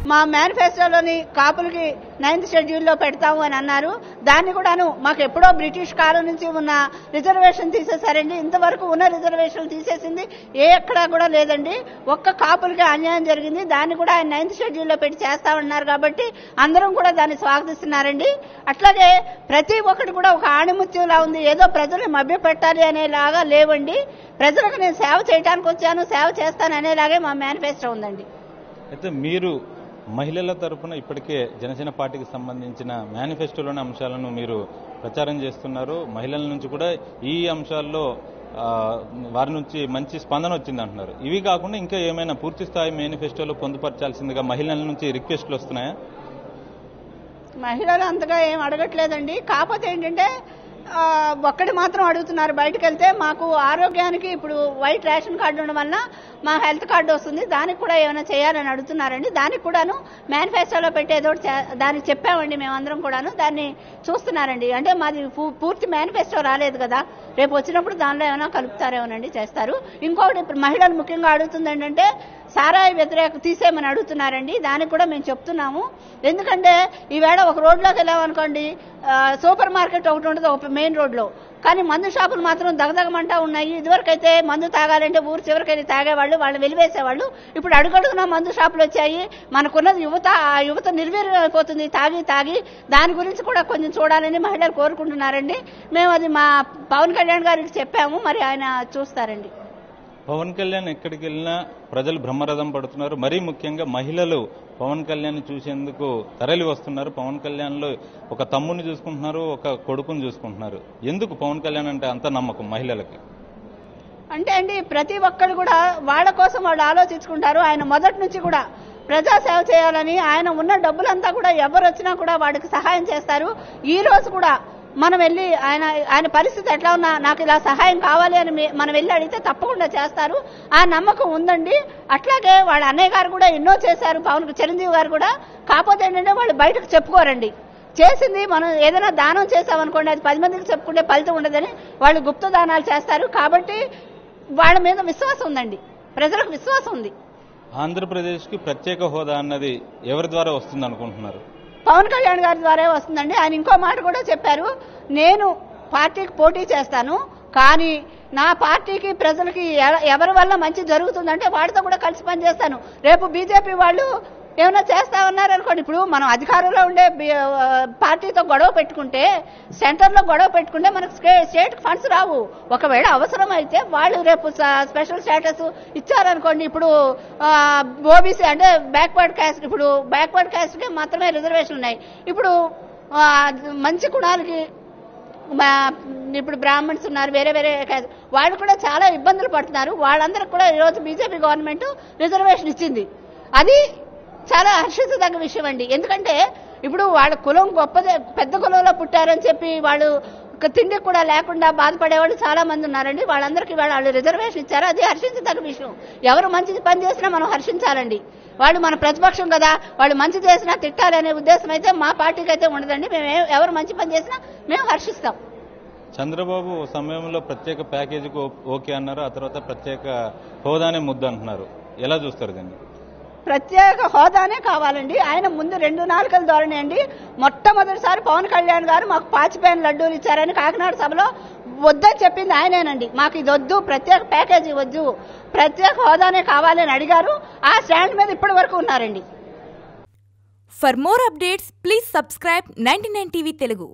మా మేనిఫెస్టోలోని కాపులకి 9th షెడ్యూల్లో పెడతాము అని అన్నారు. దాన్ని కూడాను మాకు ఎప్పుడో బ్రిటిష్ కాలం నుంచి ఉన్న రిజర్వేషన్ తీసేశారండి. ఇంతవరకు ఉన్న రిజర్వేషన్ తీసేసింది ఎక్కడా కూడా లేదండి. ఒక్క కాపులకి అన్యాయం జరిగింది. దాన్ని కూడా ఆయన 9th షెడ్యూల్లో పెట్టి చేస్తామన్నారు కాబట్టి అందరం కూడా దాన్ని స్వాగతిస్తున్నారండి. అట్లాగే ప్రతి ఒక్కటి కూడా ఒక ఆణిముత్యంలా ఉంది. ఏదో ప్రజల్ని మభ్య పెట్టాలి అనేలాగా లేవండి. ప్రజలకు నేను సేవ చేయడానికి వచ్చాను, సేవ చేస్తాను అనేలాగే మా మేనిఫెస్టో ఉందండి. అయితే మీరు మహిళల తరఫున ఇప్పటికే జనసేన పార్టీకి సంబంధించిన మేనిఫెస్టోలోని అంశాలను మీరు ప్రచారం చేస్తున్నారు. మహిళల నుంచి కూడా ఈ అంశాల్లో వారి నుంచి మంచి స్పందన వచ్చింది అంటున్నారు. ఇవి కాకుండా ఇంకా ఏమైనా పూర్తి స్థాయి మేనిఫెస్టోలో పొందుపరచాల్సిందిగా మహిళల నుంచి రిక్వెస్ట్లు వస్తున్నాయా? మహిళలు అంతగా ఏం అడగట్లేదండి. కాకపోతే ఏంటంటే ఒక్కటి మాత్రం అడుగుతున్నారు, బయటకు వెళ్తే మాకు ఆరోగ్యానికి ఇప్పుడు వైట్ రేషన్ కార్డు ఉండడం వల్ల మా హెల్త్ కార్డు వస్తుంది, దానికి కూడా ఏమైనా చేయాలని అడుగుతున్నారండి. దానికి కూడాను మేనిఫెస్టోలో పెట్టేదో దానికి చెప్పామండి. మేమందరం కూడాను దాన్ని చూస్తున్నారండి. అంటే మాది పూర్తి మేనిఫెస్టో రాలేదు కదా, రేపు వచ్చినప్పుడు దానిలో ఏమైనా కలుపుతారేమోనండి, చేస్తారు. ఇంకొకటి ఇప్పుడు మహిళలు ముఖ్యంగా అడుగుతుంది ఏంటంటే సారాయి వ్యతిరేక తీసేయమని అడుగుతున్నారండి. దానికి కూడా మేము చెప్తున్నాము. ఎందుకంటే ఈవేళ ఒక రోడ్లోకి వెళ్ళామనుకోండి, సూపర్ మార్కెట్ ఒకటి ఉంటుంది ఒక మెయిన్ రోడ్లో, కానీ మందు షాపులు మాత్రం దగదగమంటా ఉన్నాయి. ఇదివరకైతే మందు తాగాలంటే ఊరు చివరికెళ్ళి తాగేవాళ్ళు, వాళ్ళు వెలివేసేవాళ్ళు. ఇప్పుడు అడుగడుగునా మందు షాపులు వచ్చాయి. మనకున్నది యువత, ఆ యువత నిర్వీర్యం అయిపోతుంది తాగి. దాని గురించి కూడా కొంచెం చూడాలని మహిళలు కోరుకుంటున్నారండి. మేము అది మా పవన్ కళ్యాణ్ గారికి చెప్పాము, మరి ఆయన చూస్తారండి. పవన్ కళ్యాణ్ ఎక్కడికి వెళ్ళినా ప్రజలు బ్రహ్మరథం పడుతున్నారు. మరీ ముఖ్యంగా మహిళలు పవన్ కళ్యాణ్ చూసేందుకు తరలి వస్తున్నారు. పవన్ కళ్యాణ్లో ఒక తమ్ముని చూసుకుంటున్నారు, ఒక కొడుకుని చూసుకుంటున్నారు. ఎందుకు పవన్ కళ్యాణ్ అంటే అంత నమ్మకం మహిళలకి? అంటే అండి ప్రతి ఒక్కరు కూడా వాళ్ళ కోసం వాళ్ళు ఆలోచించుకుంటారు. ఆయన మొదటి నుంచి కూడా ప్రజాసేవ చేయాలని, ఆయన ఉన్న డబ్బులంతా కూడా ఎవరు వచ్చినా కూడా వాడికి సహాయం చేస్తారు. ఈ రోజు కూడా మనం వెళ్ళి ఆయన పరిస్థితి ఎట్లా ఉన్నా నాకు ఇలా సహాయం కావాలి అని మనం వెళ్ళి అడిగితే తప్పకుండా చేస్తారు. ఆ నమ్మకం ఉందండి. అట్లాగే వాళ్ళ అన్నయ్య గారు కూడా ఎన్నో చేశారు, చిరంజీవి గారు కూడా. కాకపోతే ఏంటంటే వాళ్ళు బయటకు చెప్పుకోరండి. చేసింది మనం ఏదైనా దానం చేసామనుకోండి, అది 10 మందికి చెప్పుకుంటే ఫలితం ఉండదని వాళ్ళు గుప్త దానాలు చేస్తారు. కాబట్టి వాళ్ళ మీద విశ్వాసం ఉందండి, ప్రజలకు విశ్వాసం ఉంది. ఆంధ్రప్రదేశ్కి ప్రత్యేక హోదా అన్నది ఎవరి ద్వారా వస్తుంది అనుకుంటున్నారు? పవన్ కళ్యాణ్ గారి ద్వారా వస్తుందండి. ఆయన ఇంకో మాట కూడా చెప్పారు, నేను పార్టీకి పోటీ చేస్తాను, కానీ నా పార్టీకి ప్రజలకి ఎవరి వల్ల మంచి జరుగుతుందంటే వాడితో కూడా కలిసి పనిచేస్తాను. రేపు బీజేపీ వాళ్ళు ఏమైనా చేస్తామన్నారు అనుకోండి, ఇప్పుడు మనం అధికారంలో ఉండే పార్టీతో గొడవ పెట్టుకుంటే, సెంటర్లో గొడవ పెట్టుకుంటే మనకు స్టేట్ ఫండ్స్ రావు. ఒకవేళ అవసరం అయితే వాళ్ళు రేపు స్పెషల్ స్టేటస్ ఇచ్చారనుకోండి, ఇప్పుడు ఓబీసీ అంటే బ్యాక్వర్డ్ క్యాస్ట్, ఇప్పుడు బ్యాక్వర్డ్ క్యాస్ట్కి మాత్రమే రిజర్వేషన్ ఉన్నాయి. ఇప్పుడు మంచి కులాలకి ఇప్పుడు బ్రాహ్మణ్స్ ఉన్నారు, వేరే క్యాస్ట్, వాళ్ళు కూడా చాలా ఇబ్బందులు పడుతున్నారు. వాళ్ళందరికీ కూడా ఈరోజు బీజేపీ గవర్నమెంట్ రిజర్వేషన్ ఇచ్చింది. అది చాలా హర్షించదగ్గ విషయం అండి. ఎందుకంటే ఇప్పుడు వాళ్ళ కులం గొప్పదే, పెద్ద కులంలో పుట్టారని చెప్పి వాళ్ళు తిండికి కూడా లేకుండా బాధపడేవాళ్ళు చాలా మంది ఉన్నారండి. వాళ్ళందరికీ వాళ్ళు రిజర్వేషన్ ఇచ్చారు, అది హర్షించదగ్గ విషయం. ఎవరు మంచి పని చేసినా మనం హర్షించాలండి. వాళ్ళు మన ప్రతిపక్షం కదా, వాళ్ళు మంచి చేసినా తిట్టాలనే ఉద్దేశం అయితే మా పార్టీకి అయితే ఉండదండి. మేము ఎవరు మంచి పని చేసినా మేము హర్షిస్తాం. చంద్రబాబు సమయంలో ప్రత్యేక ప్యాకేజీకి ఓకే అన్నారు, ఆ తర్వాత ప్రత్యేక హోదానే ముద్దు అంటున్నారు. ఎలా చూస్తారు దీన్ని? ప్రత్యేక హోదానే కావాలండి. ఆయన ముందు 2 నాలుకల ధోరణి అండి. మొట్టమొదటిసారి పవన్ కళ్యాణ్ గారు మాకు పాచిపోయిన లడ్డూలు ఇచ్చారని కాకినాడ సభలో వద్దని చెప్పింది ఆయనేనండి. మాకు ఇది వద్దు, ప్రత్యేక ప్యాకేజీ వద్దు, ప్రత్యేక హోదానే కావాలి అని అడిగారు. ఆ స్టాండ్ మీద ఇప్పటి వరకు ఉన్నారండి. For more updates please subscribe 99 TV Telugu.